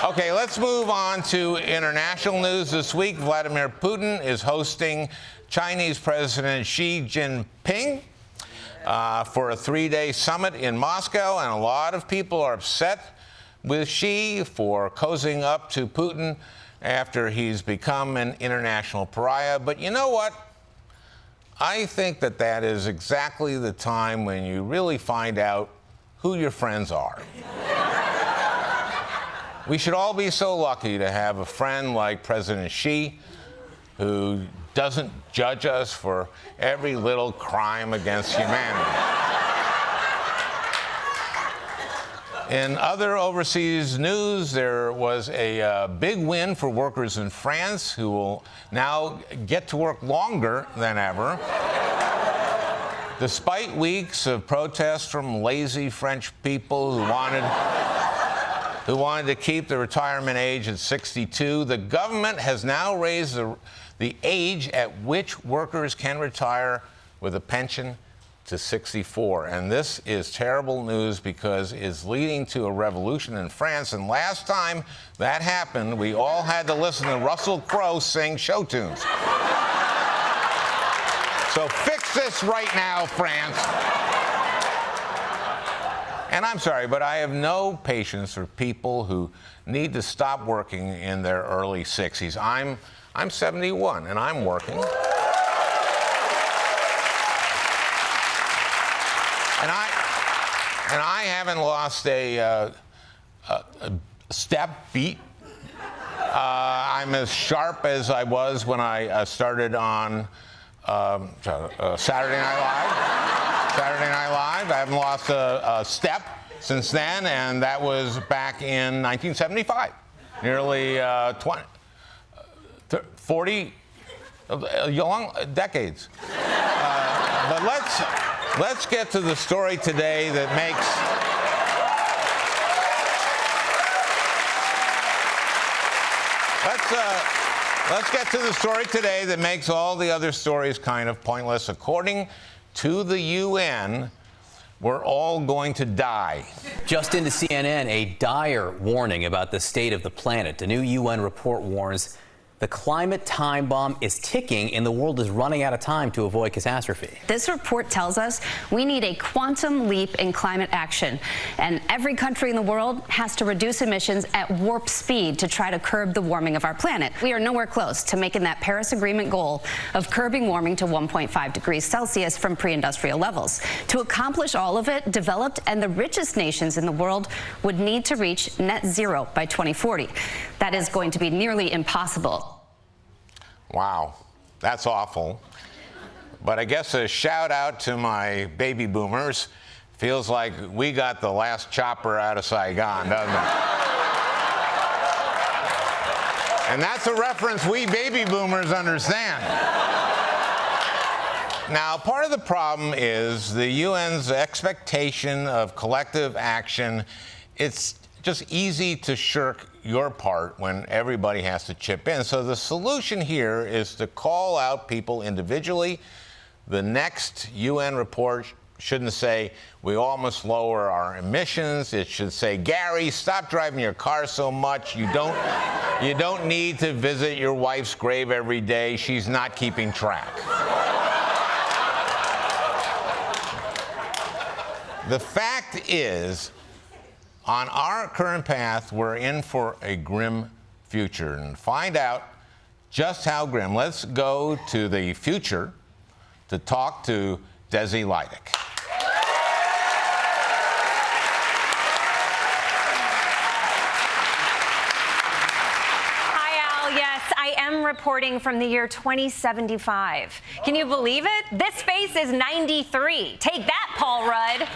Okay, let's move on to international news. This week, Vladimir Putin is hosting Chinese President Xi Jinping for a 3-day summit in Moscow, and a lot of people are upset with Xi for cozying up to Putin after he's become an international pariah. But you know what? I think that that is exactly the time when you really find out who your friends are. We should all be so lucky to have a friend like President Xi, who doesn't judge us for every little crime against humanity. In other overseas news, there was a big win for workers in France who will now get to work longer than ever. Despite weeks of protests from lazy French people who wanted to keep the retirement age at 62, the government has now raised the age at which workers can retire with a pension to 64. And this is terrible news because it's leading to a revolution in France. And last time that happened, we all had to listen to Russell Crowe sing show tunes. So fix this right now, France. And I'm sorry, but I have no patience for people who need to stop working in their early 60s. I'm 71, and I'm working. And I haven't lost a step beat. I'm as sharp as I was when I started on Saturday Night Live. I haven't lost a step since then, and that was back in 1975. Nearly 40 long decades. But let's get to the story today that makes let's get to the story today that makes all the other stories kind of pointless. According to the UN, we're all going to die. Just into CNN, a dire warning about the state of the planet. A new UN report warns the climate time bomb is ticking and the world is running out of time to avoid catastrophe. This report tells us we need a quantum leap in climate action, and every country in the world has to reduce emissions at warp speed to try to curb the warming of our planet. We are nowhere close to making that Paris Agreement goal of curbing warming to 1.5 degrees Celsius from pre-industrial levels. To accomplish all of it, developed and the richest nations in the world would need to reach net zero by 2040. That is going to be nearly impossible. Wow, that's awful. But I guess a shout out to my baby boomers. Feels like we got the last chopper out of Saigon, doesn't it? And that's a reference we baby boomers understand. Now, part of the problem is the UN's expectation of collective action. It's just easy to shirk your part when everybody has to chip in. So the solution here is to call out people individually. The next UN report shouldn't say, we all must lower our emissions. It should say, Gary, stop driving your car so much. You don't need to visit your wife's grave every day. She's not keeping track. The fact is, on our current path, we're in for a grim future. And to find out just how grim, let's go to the future to talk to Desi Leidick. Hi, Al. Yes, I am reporting from the year 2075. Can you believe it? This space is 93. Take that, Paul Rudd.